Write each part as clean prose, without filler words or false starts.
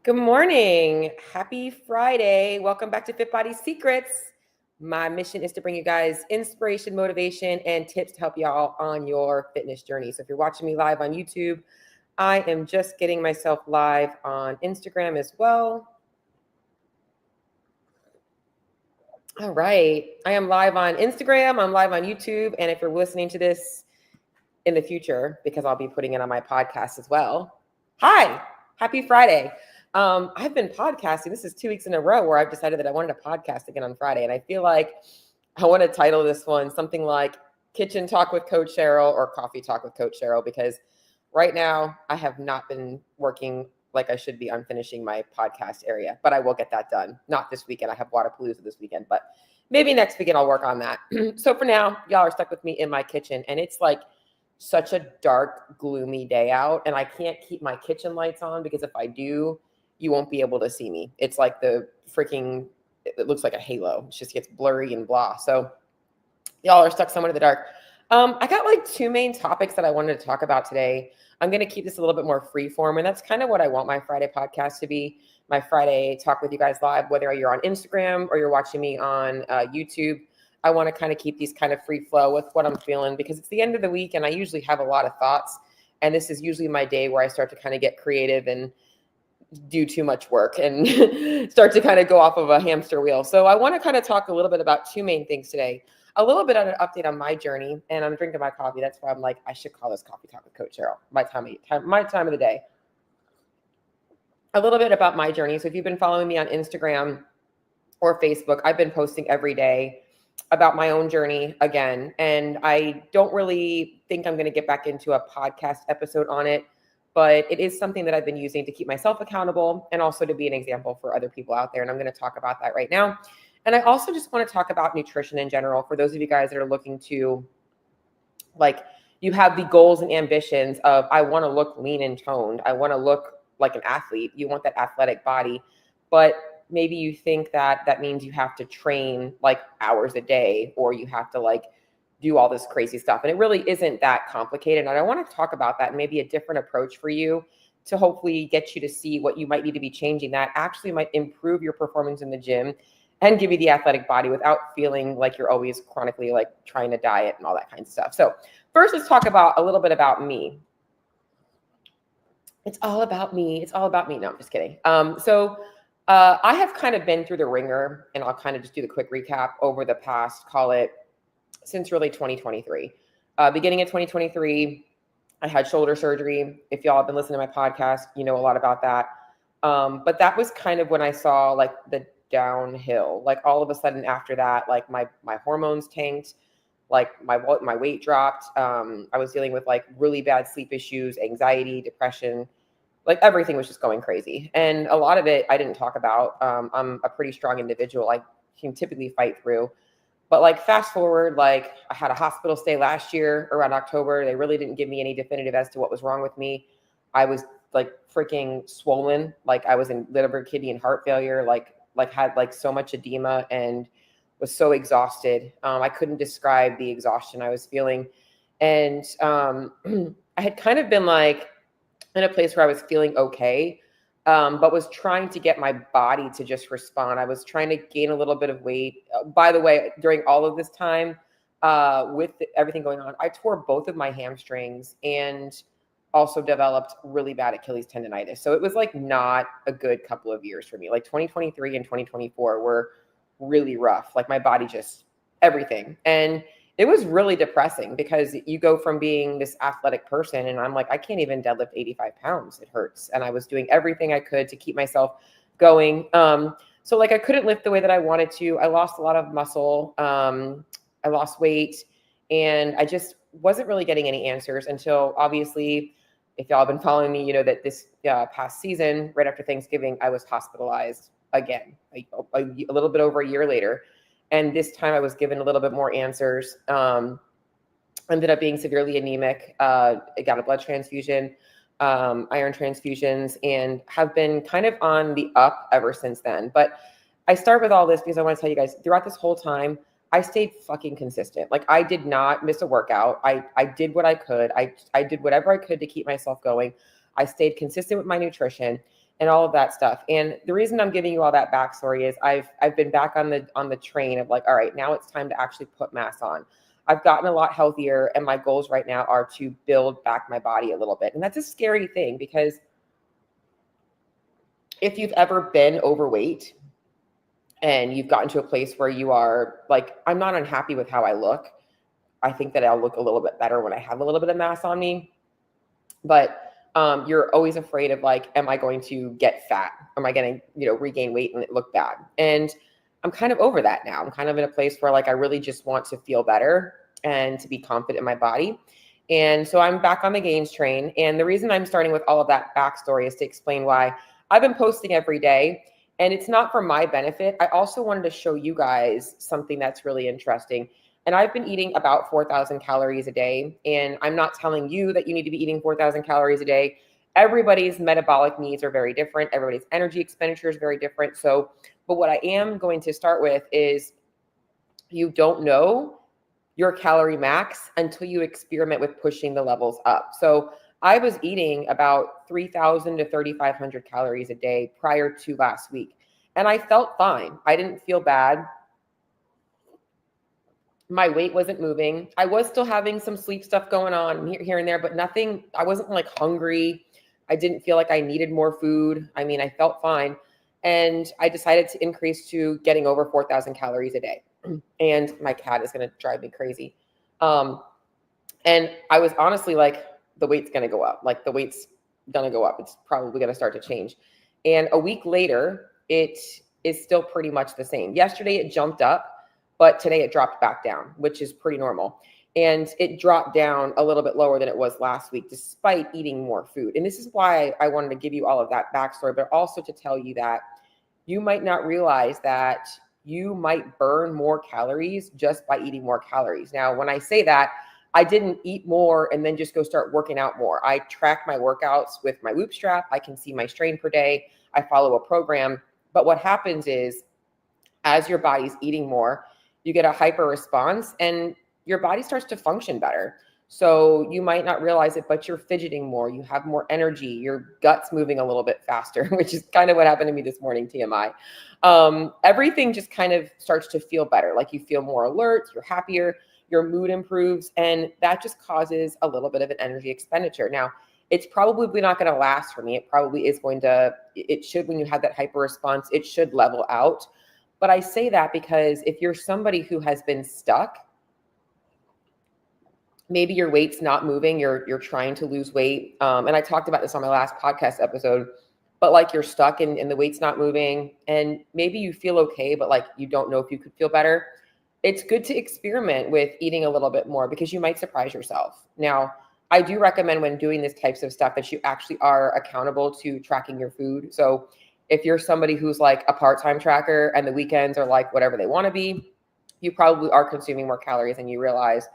Good morning. Happy Friday. Welcome back to Fit Body Secrets. My mission is to bring you guys inspiration, motivation, and tips to help y'all on your fitness journey. So if you're watching me live on YouTube, I am just getting myself live on Instagram as well. All right. I am live on Instagram. I'm live on YouTube. And if you're listening to this in the future, because I'll be putting it on my podcast as well. Hi, happy Friday. I've been podcasting. This is 2 weeks in a row where I've decided that I wanted to podcast again on Friday. And I feel like I want to title this one something like Kitchen Talk with Coach Cheryl or Coffee Talk with Coach Cheryl, because right now I have not been working like I should be on finishing my podcast area, but I will get that done. Not this weekend. I have Waterpalooza this weekend, but maybe next weekend I'll work on that. So for now, y'all are stuck with me in my kitchen, and it's like such a dark, gloomy day out, and I can't keep my kitchen lights on because if I do, you won't be able to see me. It's like it looks like a halo. It just gets blurry and blah. So y'all are stuck somewhere in the dark. I got like two main topics that I wanted to talk about today. I'm going to keep this a little bit more free form, and that's kind of what I want my Friday podcast to be. My Friday talk with you guys live, whether you're on Instagram or you're watching me on YouTube. I want to kind of keep these kind of free flow with what I'm feeling because it's the end of the week and I usually have a lot of thoughts. And this is usually my day where I start to kind of get creative and do too much work and start to kind of go off of a hamster wheel. So I want to kind of talk a little bit about two main things today. A little bit on an update on my journey, and I'm drinking my coffee. That's why I'm like, I should call this Coffee Talk with Coach Cheryl. My time of the day. A little bit about my journey. So if you've been following me on Instagram or Facebook, I've been posting every day about my own journey again. And I don't really think I'm going to get back into a podcast episode on it, but it is something that I've been using to keep myself accountable and also to be an example for other people out there. And I'm going to talk about that right now. And I also just want to talk about nutrition in general for those of you guys that are looking to, like, you have the goals and ambitions of, I want to look lean and toned. I want to look like an athlete. You want that athletic body, but maybe you think that that means you have to train like hours a day or you have to like do all this crazy stuff. And it really isn't that complicated. And I want to talk about that and maybe a different approach for you to hopefully get you to see what you might need to be changing that actually might improve your performance in the gym and give you the athletic body without feeling like you're always chronically like trying to diet and all that kind of stuff. So first, let's talk about a little bit about me. It's all about me. It's all about me. No, I'm just kidding. I have kind of been through the ringer, and I'll kind of just do the quick recap over the past, call it, since really 2023. Beginning of 2023, I had shoulder surgery. If y'all have been listening to my podcast, you know a lot about that. But that was kind of when I saw like the downhill. Like all of a sudden after that, like my hormones tanked, like my weight dropped. I was dealing with like really bad sleep issues, anxiety, depression. Like everything was just going crazy. And a lot of it I didn't talk about. I'm a pretty strong individual. I can typically fight through. But like fast forward, like I had a hospital stay last year around October. They really didn't give me any definitive as to what was wrong with me. I was like freaking swollen. Like I was in liver, kidney, and heart failure. Like had like so much edema and was so exhausted. I couldn't describe the exhaustion I was feeling. And I had kind of been like, in a place where I was feeling okay, but was trying to get my body to just respond. I was trying to gain a little bit of weight. By the way, during all of this time, with everything going on, I tore both of my hamstrings and also developed really bad Achilles tendonitis. So it was like not a good couple of years for me. Like 2023 and 2024 were really rough. Like my body just everything. And it was really depressing because you go from being this athletic person and I'm like, I can't even deadlift 85 pounds. It hurts. And I was doing everything I could to keep myself going. So like I couldn't lift the way that I wanted to. I lost a lot of muscle. I lost weight and I just wasn't really getting any answers until obviously, if y'all have been following me, you know that this past season, right after Thanksgiving, I was hospitalized again, a little bit over a year later. And this time I was given a little bit more answers. Ended up being severely anemic. I got a blood transfusion, iron transfusions, and have been kind of on the up ever since then. But I start with all this because I want to tell you guys, throughout this whole time, I stayed fucking consistent. Like I did not miss a workout. I did what I could. I did whatever I could to keep myself going. I stayed consistent with my nutrition. and all of that stuff. And the reason I'm giving you all that backstory is I've been back on the train of like, all right, now it's time to actually put mass on. I've gotten a lot healthier, and my goals right now are to build back my body a little bit. And that's a scary thing, because if you've ever been overweight and you've gotten to a place where you are like, I'm not unhappy with how I look. I think that I'll look a little bit better when I have a little bit of mass on me. But you're always afraid of like, am I going to get fat? Am I going to, regain weight and it look bad? And I'm kind of over that now. I'm kind of in a place where like, I really just want to feel better and to be confident in my body. And so I'm back on the gains train. And the reason I'm starting with all of that backstory is to explain why I've been posting every day. And it's not for my benefit. I also wanted to show you guys something that's really interesting. And I've been eating about 4,000 calories a day. And I'm not telling you that you need to be eating 4,000 calories a day. Everybody's metabolic needs are very different. Everybody's energy expenditure is very different. So, but what I am going to start with is, you don't know your calorie max until you experiment with pushing the levels up. So I was eating about 3,000 to 3,500 calories a day prior to last week. And I felt fine. I didn't feel bad. My weight wasn't moving. I was still having some sleep stuff going on here and there, but nothing. I wasn't like hungry. I didn't feel like I needed more food. I mean, I felt fine. And I decided to increase to getting over 4,000 calories a day. And my cat is going to drive me crazy. And I was honestly like, the weight's going to go up. Like the weight's going to go up. It's probably going to start to change. And a week later, it is still pretty much the same. Yesterday, it jumped up. But today it dropped back down, which is pretty normal. And it dropped down a little bit lower than it was last week, despite eating more food. And this is why I wanted to give you all of that backstory, but also to tell you that you might not realize that you might burn more calories just by eating more calories. Now, when I say that, I didn't eat more and then just go start working out more. I track my workouts with my Whoop strap. I can see my strain per day. I follow a program. But what happens is, as your body's eating more, you get a hyper response and your body starts to function better. So you might not realize it, but you're fidgeting more. You have more energy. Your gut's moving a little bit faster, which is kind of what happened to me this morning, TMI. Everything just kind of starts to feel better. Like you feel more alert, you're happier, your mood improves, and that just causes a little bit of an energy expenditure. Now, it's probably not going to last for me. It probably is going to, it should, when you have that hyper response, it should level out. But I say that because if you're somebody who has been stuck, maybe your weight's not moving, you're trying to lose weight. And I talked about this on my last podcast episode, but like you're stuck and the weight's not moving and maybe you feel okay, but like you don't know if you could feel better. It's good to experiment with eating a little bit more because you might surprise yourself. Now, I do recommend when doing this types of stuff that you actually are accountable to tracking your food. So if you're somebody who's like a part-time tracker and the weekends are like whatever they want to be, you probably are consuming more calories than you realize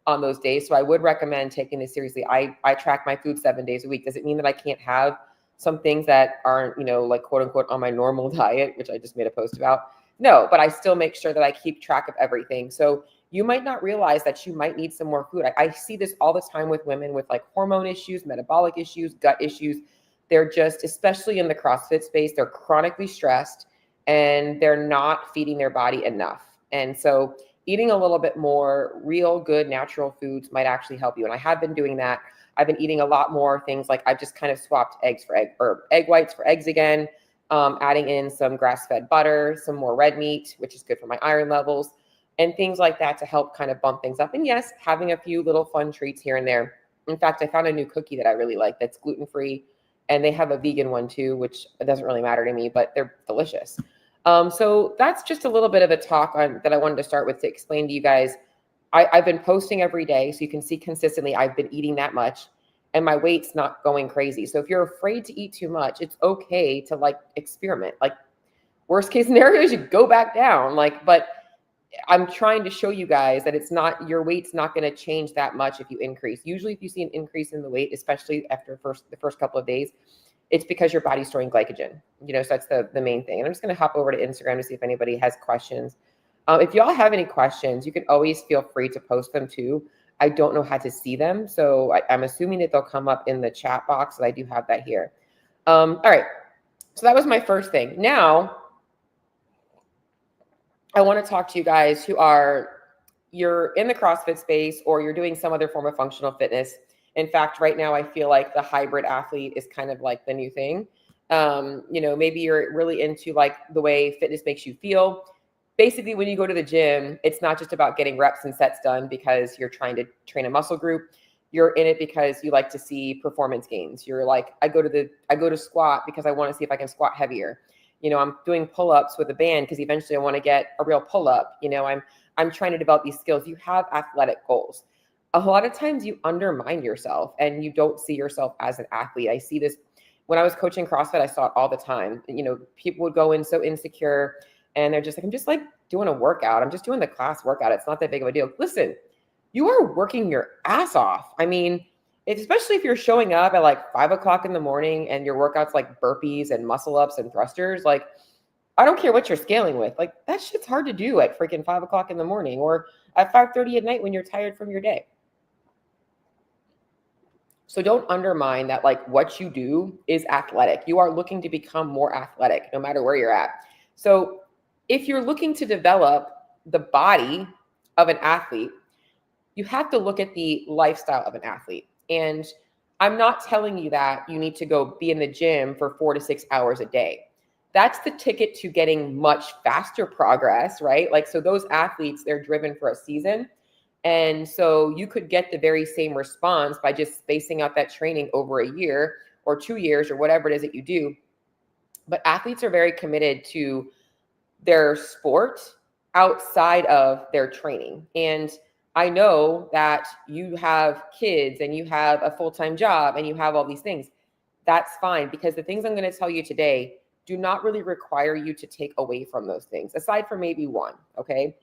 on those days. So I would recommend taking this seriously. I track my food 7 days a week. Does it mean that I can't have some things that aren't, like quote unquote on my normal diet, which I just made a post about? No, but I still make sure that I keep track of everything. So you might not realize that you might need some more food. I see this all the time with women with like hormone issues, metabolic issues, gut issues. They're just, especially in the CrossFit space, they're chronically stressed and they're not feeding their body enough. And so eating a little bit more real, good, natural foods might actually help you. And I have been doing that. I've been eating a lot more things like I've just kind of swapped eggs for egg whites for eggs again, adding in some grass-fed butter, some more red meat, which is good for my iron levels, and things like that to help kind of bump things up. And yes, having a few little fun treats here and there. In fact, I found a new cookie that I really like that's gluten-free. And they have a vegan one too, which doesn't really matter to me, but they're delicious. So that's just a little bit of a talk on that I wanted to start with to explain to you guys. I've been posting every day, so you can see consistently I've been eating that much and my weight's not going crazy. So if you're afraid to eat too much, it's okay to like experiment. Like worst case scenario is you go back down. But I'm trying to show you guys that it's not, your weight's not going to change that much if you increase. Usually if you see an increase in the weight, especially after the first couple of days, it's because your body's storing glycogen, so that's the main thing. And I'm just going to hop over to Instagram to see if anybody has questions. If y'all have any questions, you can always feel free to post them too. I don't know how to see them. So I'm assuming that they'll come up in the chat box. So I do have that here. All right. So that was my first thing. Now, I want to talk to you guys you're in the CrossFit space or you're doing some other form of functional fitness. In fact, right now, I feel like the hybrid athlete is kind of like the new thing. Maybe you're really into like the way fitness makes you feel. Basically, when you go to the gym, it's not just about getting reps and sets done because you're trying to train a muscle group. You're in it because you like to see performance gains. You're like, I go to squat because I want to see if I can squat heavier. I'm doing pull-ups with a band because eventually I want to get a real pull-up. I'm trying to develop these skills. You have athletic goals. A lot of times you undermine yourself and you don't see yourself as an athlete. I see this when I was coaching CrossFit, I saw it all the time. People would go in so insecure and they're just like, I'm just like doing a workout. I'm just doing the class workout. It's not that big of a deal. Listen, you are working your ass off. I mean, especially if you're showing up at like 5 o'clock in the morning and your workouts like burpees and muscle ups and thrusters, like I don't care what you're scaling with. Like that shit's hard to do at freaking 5 o'clock in the morning or at 5:30 at night when you're tired from your day. So don't undermine that. Like what you do is athletic. You are looking to become more athletic no matter where you're at. So if you're looking to develop the body of an athlete, you have to look at the lifestyle of an athlete. And I'm not telling you that you need to go be in the gym for 4 to 6 hours a day. That's the ticket to getting much faster progress, right? Like, so those athletes, they're driven for a season. And so you could get the very same response by just spacing out that training over a year or 2 years or whatever it is that you do. But athletes are very committed to their sport outside of their training. And I know that you have kids and you have a full-time job and you have all these things. That's fine, because the things I'm going to tell you today do not really require you to take away from those things, aside from maybe one, okay?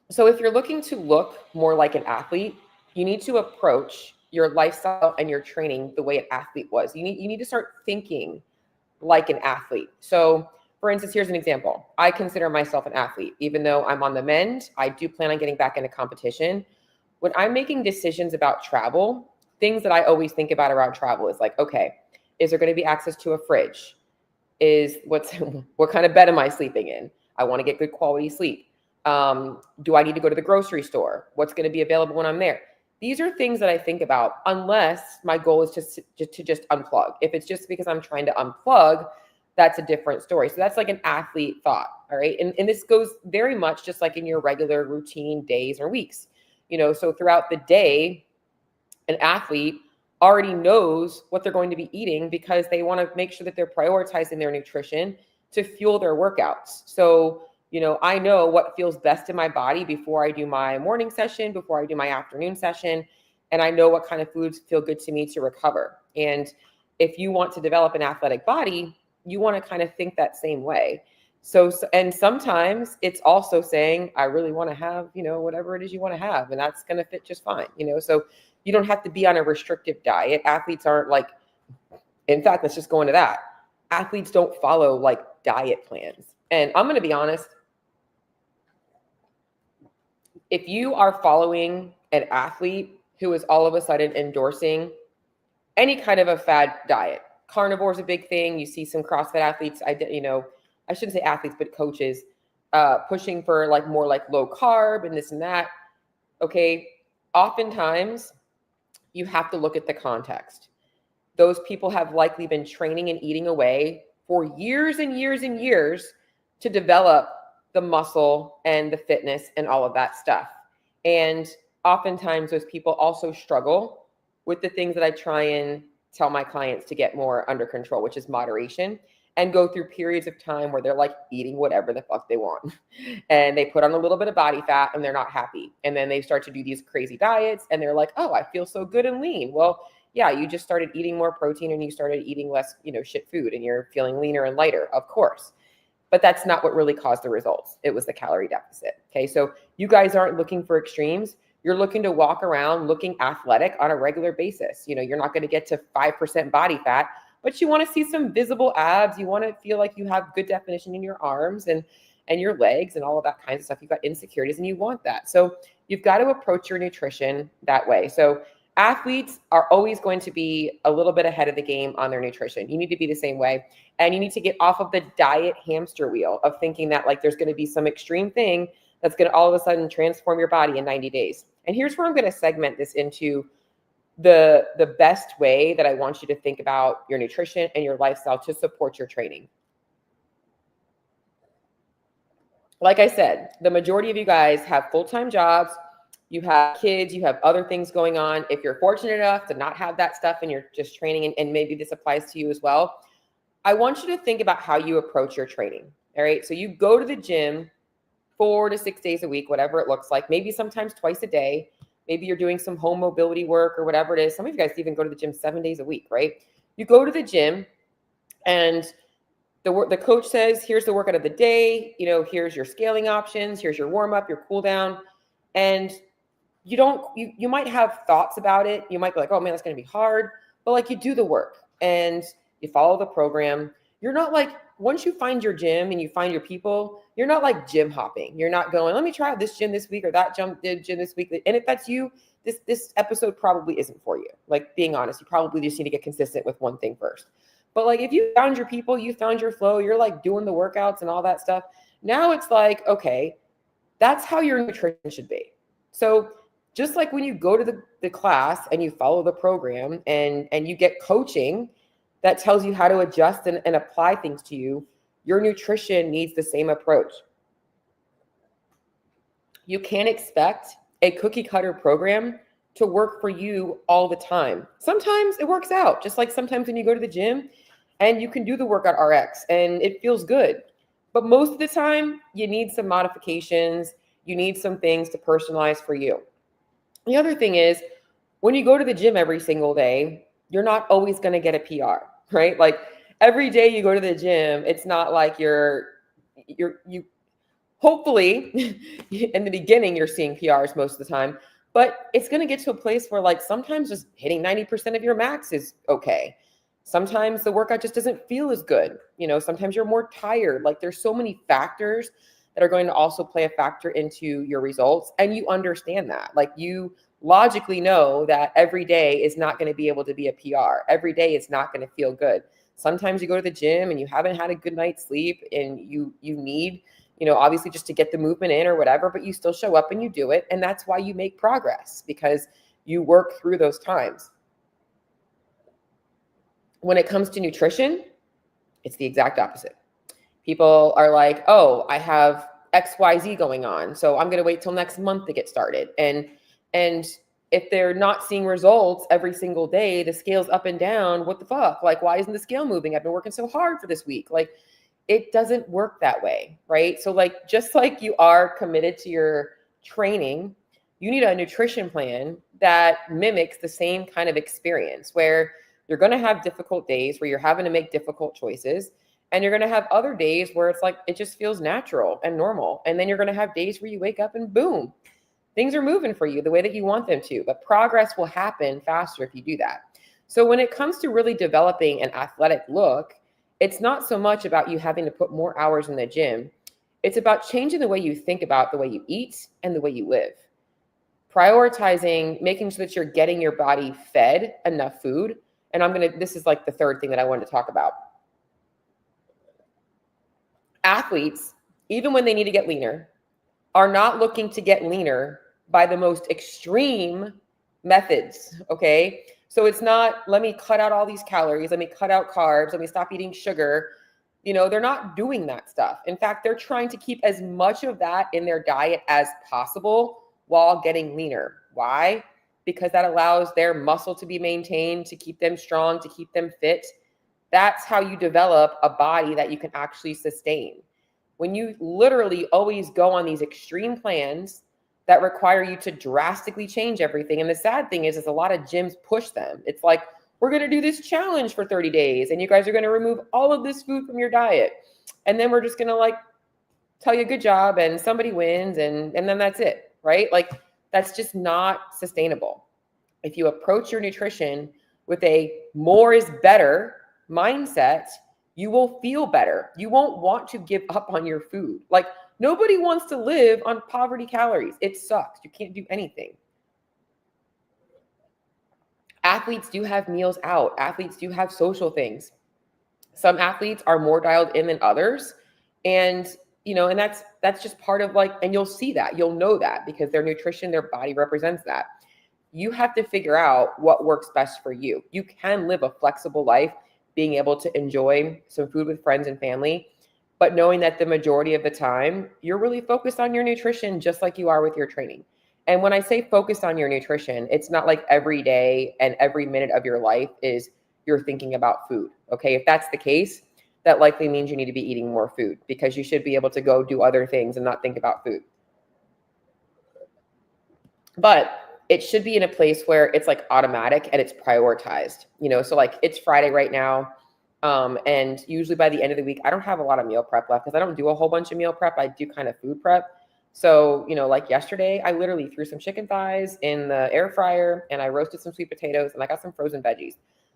So if you're looking to look more like an athlete, you need to approach your lifestyle and your training the way an athlete was. You need to start thinking like an athlete. So for instance, here's an example. I consider myself an athlete. Even though I'm on the mend, I do plan on getting back into competition. When I'm making decisions about travel, things that I always think about around travel is like, okay, is there going to be access to a fridge? What kind of bed am I sleeping in? I want to get good quality sleep. Do I need to go to the grocery store? What's going to be available when I'm there? These are things that I think about, unless my goal is to just unplug. If it's just because I'm trying to unplug, that's a different story. So that's like an athlete thought. All right. And this goes very much just like in your regular routine days or weeks. So throughout the day, an athlete already knows what they're going to be eating because they want to make sure that they're prioritizing their nutrition to fuel their workouts. So I know what feels best in my body before I do my morning session, before I do my afternoon session, and I know what kind of foods feel good to me to recover. And if you want to develop an athletic body, you want to kind of think that same way. And sometimes it's also saying, I really want to have, whatever it is you want to have, and that's going to fit just fine, so you don't have to be on a restrictive diet. Athletes aren't like, in fact, let's just go into that. Athletes don't follow like diet plans. And I'm going to be honest, if you are following an athlete who is all of a sudden endorsing any kind of a fad diet, carnivore is a big thing. You see some CrossFit athletes, I shouldn't say athletes, but coaches pushing for like more like low carb and this and that. Okay. Oftentimes you have to look at the context. Those people have likely been training and eating away for years and years and years to develop the muscle and the fitness and all of that stuff. And oftentimes those people also struggle with the things that I try and tell my clients to get more under control, which is moderation, and go through periods of time where they're like eating whatever the fuck they want. And they put on a little bit of body fat and they're not happy. And then they start to do these crazy diets and they're like, oh, I feel so good and lean. Well, yeah, you just started eating more protein and you started eating less, shit food, and you're feeling leaner and lighter, of course. But that's not what really caused the results. It was the calorie deficit. Okay. So you guys aren't looking for extremes. You're looking to walk around looking athletic on a regular basis. You're not going to get to 5% body fat, but you want to see some visible abs. You want to feel like you have good definition in your arms and your legs and all of that kinds of stuff. You've got insecurities and you want that. So you've got to approach your nutrition that way. So Athletes are always going to be a little bit ahead of the game on their nutrition. You need to be the same way. And you need to get off of the diet hamster wheel of thinking that like there's going to be some extreme thing that's going to all of a sudden transform your body in 90 days. And here's where I'm going to segment this into the best way that I want you to think about your nutrition and your lifestyle to support your training. Like I said, the majority of you guys have full-time jobs, you have kids, you have other things going on. If you're fortunate enough to not have that stuff and you're just training, and maybe this applies to you as well, I want you to think about how you approach your training. All right. So you go to the gym 4 to 6 days a week, whatever it looks like, maybe sometimes twice a day. Maybe you're doing some home mobility work or whatever it is. Some of you guys even go to the gym 7 days a week, right? You go to the gym and the coach says, here's the workout of the day. Here's your scaling options. Here's your warm up, your cool down. And you might have thoughts about it. You might be like, oh man, that's going to be hard. But like you do the work and you follow the program. You're not like, once you find your gym and you find your people, you're not like gym hopping. You're not going, let me try out this gym this week or that gym this week. And if that's you, this episode probably isn't for you. Like being honest, you probably just need to get consistent with one thing first. But like if you found your people, you found your flow, you're like doing the workouts and all that stuff. Now it's like, okay, that's how your nutrition should be. So just like when you go to the class and you follow the program and you get coaching that tells you how to adjust and apply things to you, your nutrition needs the same approach. You can't expect a cookie cutter program to work for you all the time. Sometimes it works out, just like sometimes when you go to the gym and you can do the workout RX and it feels good. But most of the time, you need some modifications. You need some things to personalize for you. The other thing is, when you go to the gym every single day, you're not always going to get a PR, right? Like every day you go to the gym, it's not like you hopefully in the beginning, you're seeing PRs most of the time, but it's going to get to a place where like sometimes just hitting 90% of your max is okay. Sometimes the workout just doesn't feel as good. Sometimes you're more tired. Like there's so many factors that are going to also play a factor into your results. And you understand that. Like you logically know that every day is not going to be able to be a PR. Every day is not going to feel good. Sometimes you go to the gym and you haven't had a good night's sleep and you need, obviously just to get the movement in or whatever, but you still show up and you do it. And that's why you make progress, because you work through those times. When it comes to nutrition, it's the exact opposite. People are like, oh, I have XYZ going on, so I'm going to wait till next month to get started. And if they're not seeing results every single day, the scale's up and down, what the fuck? Like, why isn't the scale moving? I've been working so hard for this week. Like, it doesn't work that way, right? So like, just like you are committed to your training, you need a nutrition plan that mimics the same kind of experience where you're going to have difficult days where you're having to make difficult choices. And you're going to have other days where it's like, it just feels natural and normal. And then you're going to have days where you wake up and boom, things are moving for you the way that you want them to. But progress will happen faster if you do that. So when it comes to really developing an athletic look, it's not so much about you having to put more hours in the gym. It's about changing the way you think about the way you eat and the way you live. Prioritizing, making sure that you're getting your body fed enough food. And this is like the third thing that I wanted to talk about. Athletes, even when they need to get leaner, are not looking to get leaner by the most extreme methods, okay? So it's not, let me cut out all these calories, let me cut out carbs, let me stop eating sugar. They're not doing that stuff. In fact, they're trying to keep as much of that in their diet as possible while getting leaner. Why? Because that allows their muscle to be maintained, to keep them strong, to keep them fit. That's how you develop a body that you can actually sustain. When you literally always go on these extreme plans that require you to drastically change everything. And the sad thing is a lot of gyms push them. It's like, we're going to do this challenge for 30 days and you guys are going to remove all of this food from your diet. And then we're just going to like tell you good job and somebody wins and then that's it, right? Like that's just not sustainable. If you approach your nutrition with a more is better mindset, you will feel better. You won't want to give up on your food. Like nobody wants to live on poverty calories. It sucks. You can't do anything. Athletes do have meals out. Athletes do have social things. Some athletes are more dialed in than others. And, and that's just part of like, and you'll see that, you'll know that because their nutrition, their body represents that. You have to figure out what works best for you. You can live a flexible life, being able to enjoy some food with friends and family, but knowing that the majority of the time, you're really focused on your nutrition, just like you are with your training. And when I say focused on your nutrition, it's not like every day and every minute of your life is you're thinking about food. Okay. If that's the case, that likely means you need to be eating more food because you should be able to go do other things and not think about food. But it should be in a place where it's like automatic and it's prioritized, so like it's Friday right now. And usually by the end of the week, I don't have a lot of meal prep left because I don't do a whole bunch of meal prep. I do kind of food prep. So, like yesterday, I literally threw some chicken thighs in the air fryer and I roasted some sweet potatoes and I got some frozen veggies.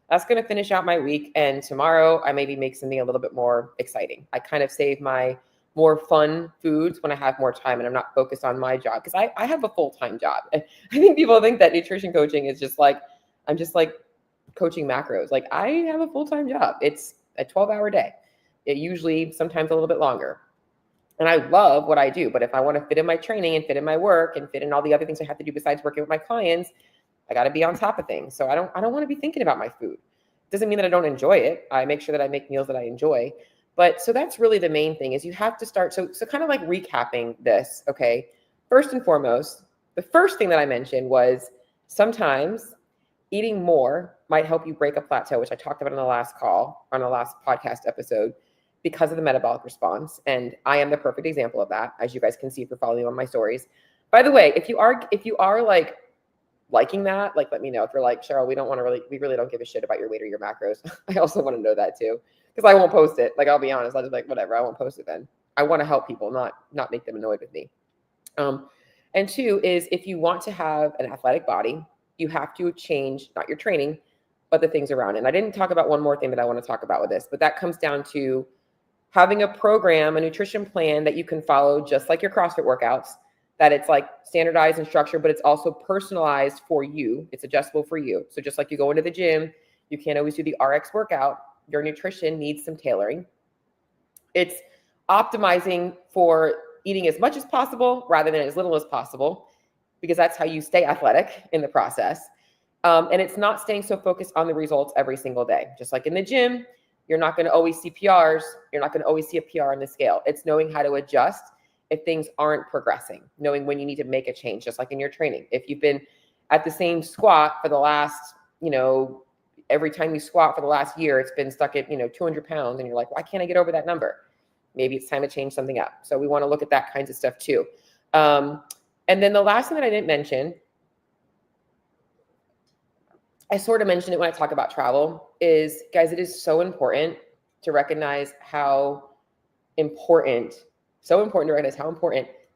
That's going to finish out my week. And tomorrow I maybe make something a little bit more exciting. I kind of save my more fun foods when I have more time and I'm not focused on my job because I have a full-time job. I think people think that nutrition coaching is just like, I'm just like coaching macros. Like I have a full-time job. It's a 12-hour day. It usually sometimes a little bit longer. And I love what I do. But if I want to fit in my training and fit in my work and fit in all the other things I have to do besides working with my clients, I got to be on top of things. So I don't want to be thinking about my food. Doesn't mean that I don't enjoy it. I make sure that I make meals that I enjoy. But so that's really the main thing is you have to start. So kind of like recapping this. Okay. First and foremost, the first thing that I mentioned was sometimes eating more might help you break a plateau, which I talked about on the last podcast episode, because of the metabolic response. And I am the perfect example of that, as you guys can see if you're following me on my stories. By the way, if you are like liking that, like, let me know. If you're like, Cheryl, we really don't give a shit about your weight or your macros. I also want to know that too, because I won't post it. Like, I'll be honest. I'll just like, whatever. I won't post it then. I want to help people, not make them annoyed with me. And two is if you want to have an athletic body, you have to change, not your training, but the things around it. And I didn't talk about one more thing that I want to talk about with this, but that comes down to having a program, a nutrition plan that you can follow just like your CrossFit workouts, that it's like standardized and structured, but it's also personalized for you. It's adjustable for you. So just like you go into the gym, you can't always do the RX workout. Your nutrition needs some tailoring. It's optimizing for eating as much as possible rather than as little as possible, because that's how you stay athletic in the process. And it's not staying so focused on the results every single day. Just like in the gym, you're not going to always see PRs. You're not going to always see a PR on the scale. It's knowing how to adjust if things aren't progressing, knowing when you need to make a change, just like in your training. If you've been at the same squat for the last, every time you squat for the last year, it's been stuck at, 200 pounds and you're like, why can't I get over that number? Maybe it's time to change something up. So we want to look at that kinds of stuff too. And then the last thing that I didn't mention, I sort of mentioned it when I talk about travel, is, guys, it is so important to recognize how important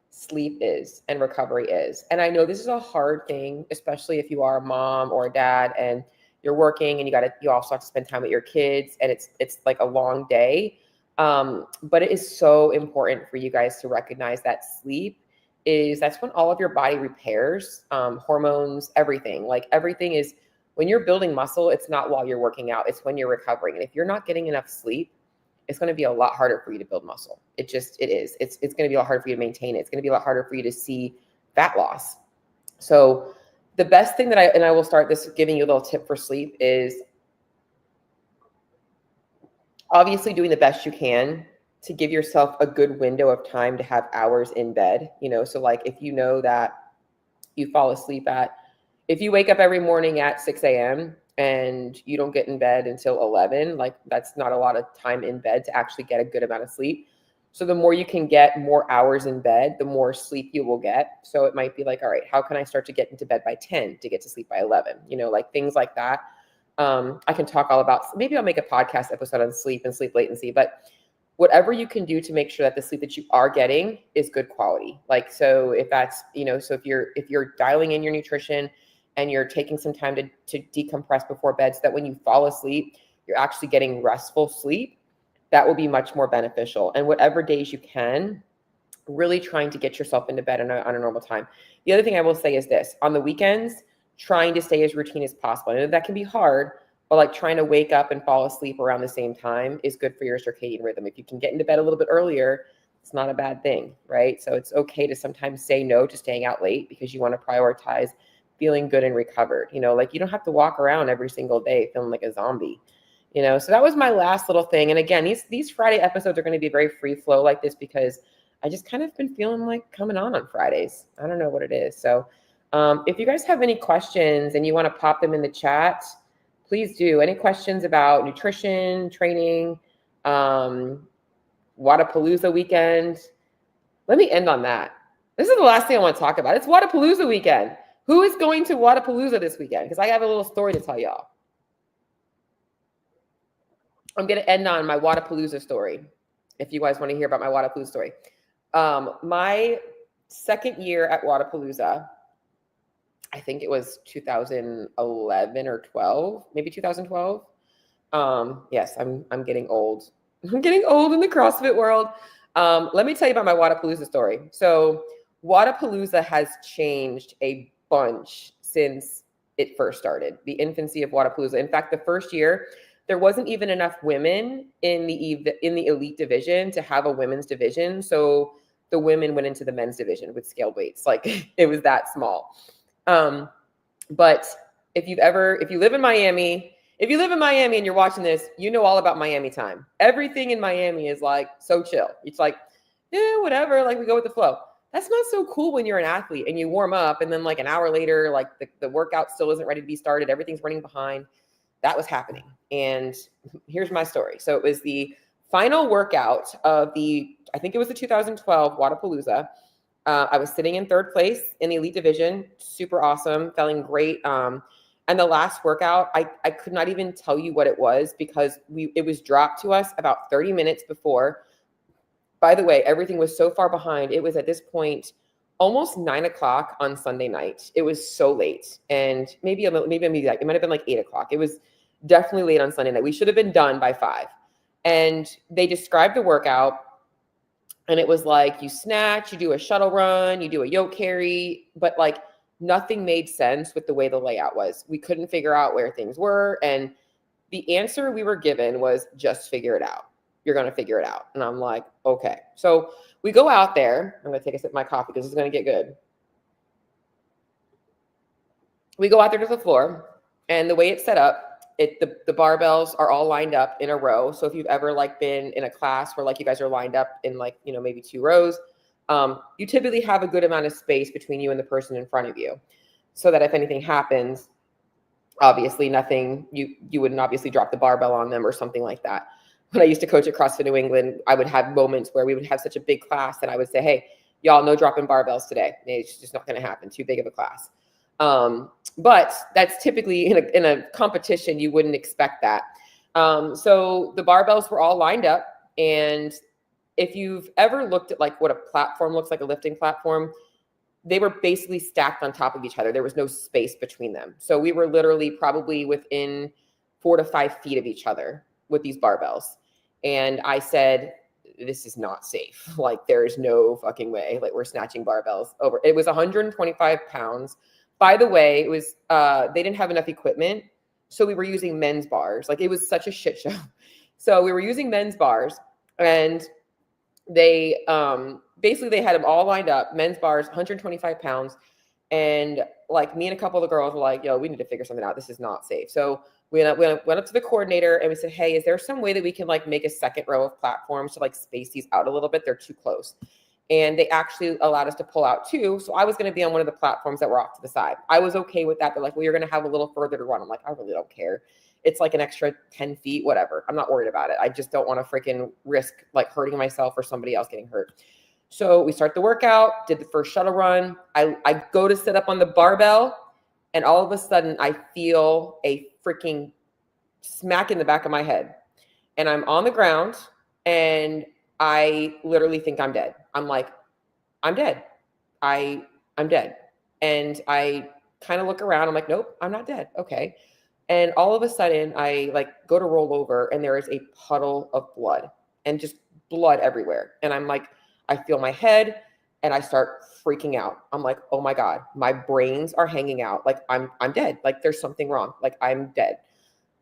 sleep is and recovery is. And I know this is a hard thing, especially if you are a mom or a dad and you're working and you also have to spend time with your kids and it's like a long day. But it is so important for you guys to recognize that sleep that's when all of your body repairs, hormones, everything. Like everything is, when you're building muscle, it's not while you're working out, it's when you're recovering. And if you're not getting enough sleep, it's going to be a lot harder for you to build muscle. It is. It's going to be a lot harder for you to maintain it. It's going to be a lot harder for you to see fat loss. So the best thing that I will start this giving you a little tip for sleep is obviously doing the best you can to give yourself a good window of time to have hours in bed. So like if you know that you fall asleep if you wake up every morning at 6 a.m. and you don't get in bed until 11, like that's not a lot of time in bed to actually get a good amount of sleep. So the more you can get more hours in bed, the more sleep you will get. So it might be like, all right, how can I start to get into bed by 10 to get to sleep by 11? Like things like that. I can talk all about, maybe I'll make a podcast episode on sleep and sleep latency, but whatever you can do to make sure that the sleep that you are getting is good quality. Like, so if that's, so if you're dialing in your nutrition and you're taking some time to decompress before bed so that when you fall asleep, you're actually getting restful sleep, that will be much more beneficial. And whatever days you can, really trying to get yourself into bed on a normal time. The other thing I will say is this: on the weekends, trying to stay as routine as possible. I know that can be hard, but like trying to wake up and fall asleep around the same time is good for your circadian rhythm. If you can get into bed a little bit earlier, it's not a bad thing, right? So it's okay to sometimes say no to staying out late because you want to prioritize feeling good and recovered. You know, like you don't have to walk around every single day feeling like a zombie. You know, so that was my last little thing. And again, these Friday episodes are going to be very free flow like this because I just kind of been feeling like coming on Fridays. I don't know what it is. So if you guys have any questions and you want to pop them in the chat, please do. Any questions about nutrition, training, Wadapalooza weekend? Let me end on that. This is the last thing I want to talk about. It's Wadapalooza weekend. Who is going to Wadapalooza this weekend? Because I have a little story to tell y'all. I'm going to end on my Wadapalooza story, if you guys want to hear about my Wadapalooza story. My second year at Wadapalooza, I think it was 2011 or 12, maybe 2012. Yes, I'm getting old. I'm getting old in the CrossFit world. Let me tell you about my Wadapalooza story. So Wadapalooza has changed a bunch since it first started, the infancy of Wadapalooza. In fact, the first year, there wasn't even enough women in the elite division to have a women's division. So the women went into the men's division with scaled weights. Like it was that small. But if you live in Miami and you're watching this, you know all about Miami time. Everything in Miami is like so chill. It's like, yeah, whatever. Like we go with the flow. That's not so cool when you're an athlete and you warm up and then like an hour later, like the workout still isn't ready to be started. Everything's running behind. That was happening. And here's my story. So it was the final workout of I think it was the 2012 Wadapalooza. I was sitting in third place in the elite division, super awesome, feeling great. And the last workout, I could not even tell you what it was because it was dropped to us about 30 minutes before. By the way, everything was so far behind. It was at this point almost 9:00 on Sunday night. It was so late, and maybe it might have been like 8:00. It was definitely late on Sunday night. We should have been done by 5. And they described the workout, and it was like you snatch, you do a shuttle run, you do a yoke carry, but like nothing made sense with the way the layout was. We couldn't figure out where things were, and the answer we were given was just figure it out. You're going to figure it out. And I'm like, okay. So we go out there. I'm going to take a sip of my coffee because it's going to get good. We go out there to the floor, and the way it's set up, the barbells are all lined up in a row. So if you've ever like been in a class where like you guys are lined up in like, you know, maybe 2 rows, you typically have a good amount of space between you and the person in front of you, so that if anything happens, obviously you wouldn't obviously drop the barbell on them or something like that. When I used to coach at CrossFit New England, I would have moments where we would have such a big class that I would say, hey, y'all, no dropping barbells today. It's just not going to happen. Too big of a class. But that's typically in a competition, you wouldn't expect that. So the barbells were all lined up. And if you've ever looked at like what a platform looks like, a lifting platform, they were basically stacked on top of each other. There was no space between them. So we were literally probably within 4 to 5 feet of each other with these barbells. And I said, this is not safe. Like there's no fucking way. Like we're snatching barbells over. It was 125 pounds. By the way, it was, they didn't have enough equipment. So we were using men's bars. Like it was such a shit show. So we were using men's bars, and they, basically they had them all lined up, men's bars, 125 pounds. And like me and a couple of the girls were like, yo, we need to figure something out. This is not safe. So we went up to the coordinator and we said, hey, is there some way that we can like make a second row of platforms to like space these out a little bit? They're too close. And they actually allowed us to pull out 2. So I was going to be on one of the platforms that were off to the side. I was okay with that. They're like, well, you're going to have a little further to run. I'm like, I really don't care. It's like an extra 10 feet, whatever. I'm not worried about it. I just don't want to freaking risk like hurting myself or somebody else getting hurt. So we start the workout, did the first shuttle run. I go to sit up on the barbell, and all of a sudden I feel a freaking smack in the back of my head. And I'm on the ground, and I literally think I'm dead. I'm like, I'm dead. I'm dead. And I kind of look around. I'm like, nope, I'm not dead. Okay. And all of a sudden I like go to roll over, and there is a puddle of blood and just blood everywhere. And I'm like, I feel my head, and I start freaking out. I'm like, oh my God, my brains are hanging out. Like I'm dead. Like there's something wrong. Like I'm dead.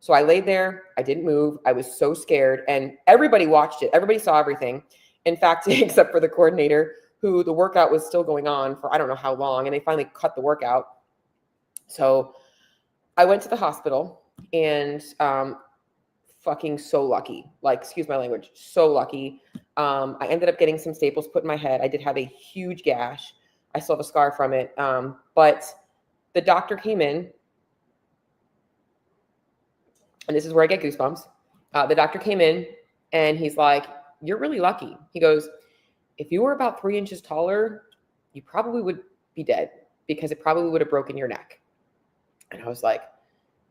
So I laid there. I didn't move. I was so scared, and everybody watched it. Everybody saw everything. In fact, except for the coordinator, who the workout was still going on for I don't know how long, and they finally cut the workout. So I went to the hospital, and fucking so lucky. Like, excuse my language, so lucky. I ended up getting some staples put in my head. I did have a huge gash. I still have a scar from it. But the doctor came in, and this is where I get goosebumps. The doctor came in, and he's like, you're really lucky. He goes, if you were about 3 inches taller, you probably would be dead because it probably would have broken your neck. And I was like,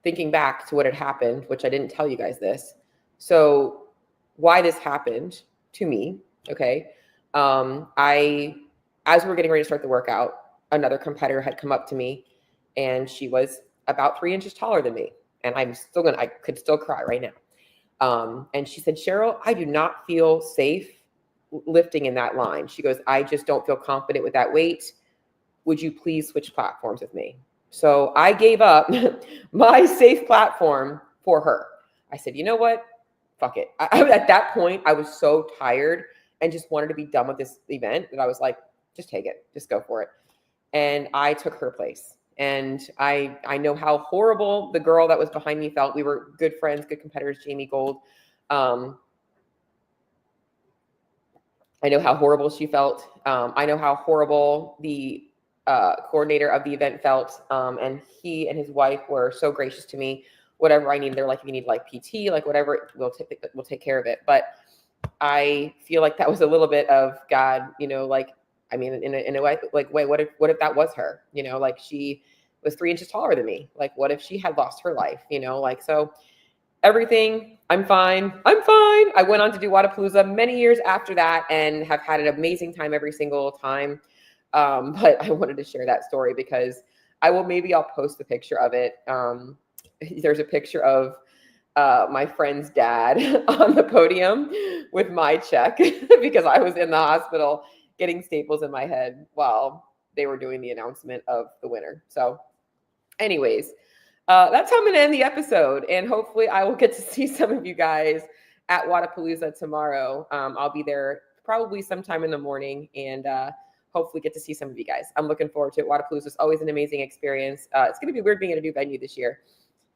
thinking back to what had happened, which I didn't tell you guys this. So why this happened to me, okay? As we were getting ready to start the workout, another competitor had come up to me, and she was about 3 inches taller than me. And I could still cry right now. And she said, Cheryl, I do not feel safe lifting in that line. She goes, I just don't feel confident with that weight. Would you please switch platforms with me? So I gave up my safe platform for her. I said, you know what? Fuck it. At that point, I was so tired and just wanted to be done with this event that I was like, just take it. Just go for it. And I took her place. And I know how horrible the girl that was behind me felt. We were good friends, good competitors, Jamie Gold. I know how horrible she felt. I know how horrible the coordinator of the event felt. And he and his wife were so gracious to me. Whatever I needed, they're like, if you need like PT, like whatever, we'll take care of it. But I feel like that was a little bit of God, you know, like, I mean, in a way, like, wait, what if that was her? You know, like she was 3 inches taller than me. Like, what if she had lost her life? You know, like, so everything, I'm fine. I went on to do Wadapalooza many years after that and have had an amazing time every single time. But I wanted to share that story because I'll post a picture of it. There's a picture of my friend's dad on the podium with my check because I was in the hospital getting staples in my head while they were doing the announcement of the winner. So anyways, that's how I'm going to end the episode. And hopefully I will get to see some of you guys at Wadapalooza tomorrow. I'll be there probably sometime in the morning and hopefully get to see some of you guys. I'm looking forward to it. Wadapalooza is always an amazing experience. It's going to be weird being at a new venue this year.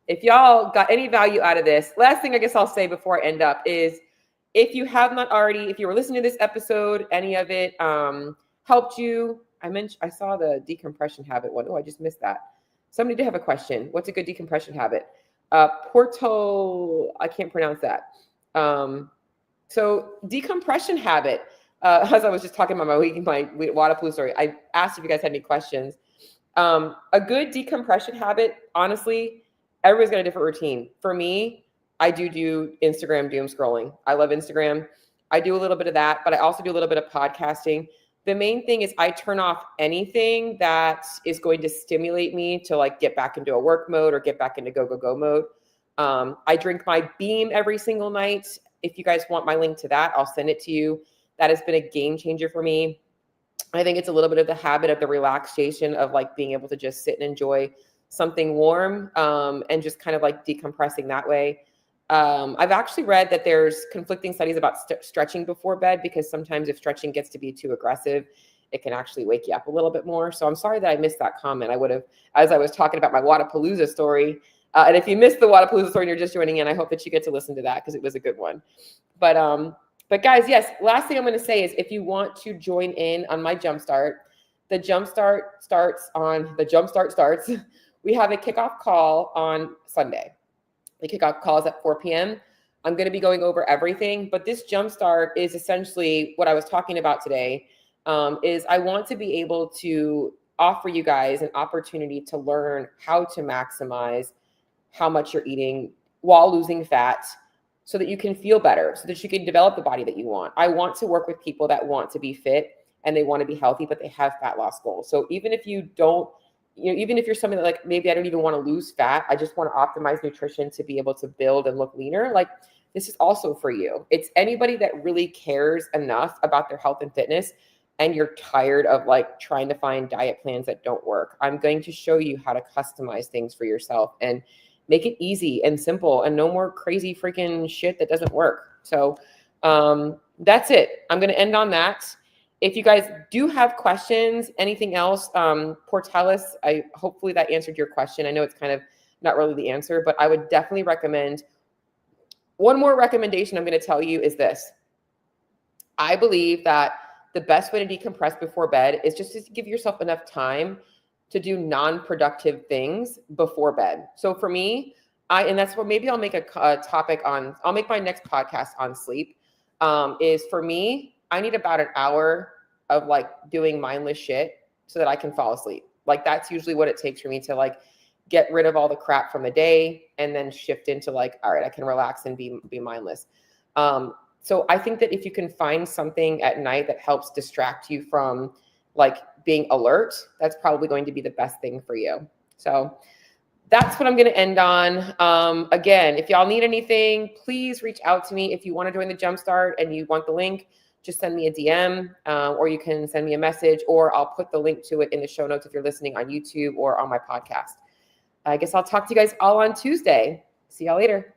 If y'all got any value out of this, last thing I guess I'll say before I end up is if you have not already, if you were listening to this episode, any of it helped you, I saw the decompression habit one. Oh, I just missed that. Somebody did have a question. What's a good decompression habit? I can't pronounce that. So decompression habit, as I was just talking about my Wadapalooza story, I asked if you guys had any questions. A good decompression habit, honestly, everybody's got a different routine. For me, I do Instagram doom scrolling. I love Instagram. I do a little bit of that, but I also do a little bit of podcasting. The main thing is I turn off anything that is going to stimulate me to like get back into a work mode or get back into go mode. I drink my Beam every single night. If you guys want my link to that, I'll send it to you. That has been a game changer for me. I think it's a little bit of the habit of the relaxation of like being able to just sit and enjoy something warm and just kind of like decompressing that way. I've actually read that there's conflicting studies about stretching before bed because sometimes if stretching gets to be too aggressive, it can actually wake you up a little bit more. So I'm sorry that I missed that comment. I would have, as I was talking about my Wadapalooza story. And if you missed the Wadapalooza story and you're just joining in, I hope that you get to listen to that because it was a good one. But guys, yes, last thing I'm going to say is if you want to join in on my Jumpstart, the Jumpstart starts. We have a kickoff call on Sunday. The kickoff call is at 4 p.m. I'm going to be going over everything, but this Jumpstart is essentially what I was talking about today, is I want to be able to offer you guys an opportunity to learn how to maximize how much you're eating while losing fat so that you can feel better, so that you can develop the body that you want. I want to work with people that want to be fit and they want to be healthy, but they have fat loss goals. So even if you don't, even if you're something that like, maybe I don't even want to lose fat, I just want to optimize nutrition to be able to build and look leaner. Like this is also for you. It's anybody that really cares enough about their health and fitness and you're tired of like trying to find diet plans that don't work, I'm going to show you how to customize things for yourself and make it easy and simple and no more crazy freaking shit that doesn't work. So that's it. I'm going to end on that. If you guys do have questions, anything else, Portellus, hopefully that answered your question. I know it's kind of not really the answer, but I would definitely recommend. One more recommendation I'm going to tell you is this. I believe that the best way to decompress before bed is just to give yourself enough time to do non-productive things before bed. So for me, and that's what maybe I'll make a topic on, I'll make my next podcast on sleep, is for me, I need about an hour of like doing mindless shit so that I can fall asleep. Like that's usually what it takes for me to like get rid of all the crap from the day and then shift into like, all right, I can relax and be mindless. So I think that if you can find something at night that helps distract you from like being alert, that's probably going to be the best thing for you. So that's what I'm going to end on. Again, if y'all need anything, please reach out to me. If you want to join the Jumpstart and you want the link, just send me a DM, or you can send me a message, or I'll put the link to it in the show notes if you're listening on YouTube or on my podcast. I guess I'll talk to you guys all on Tuesday. See y'all later.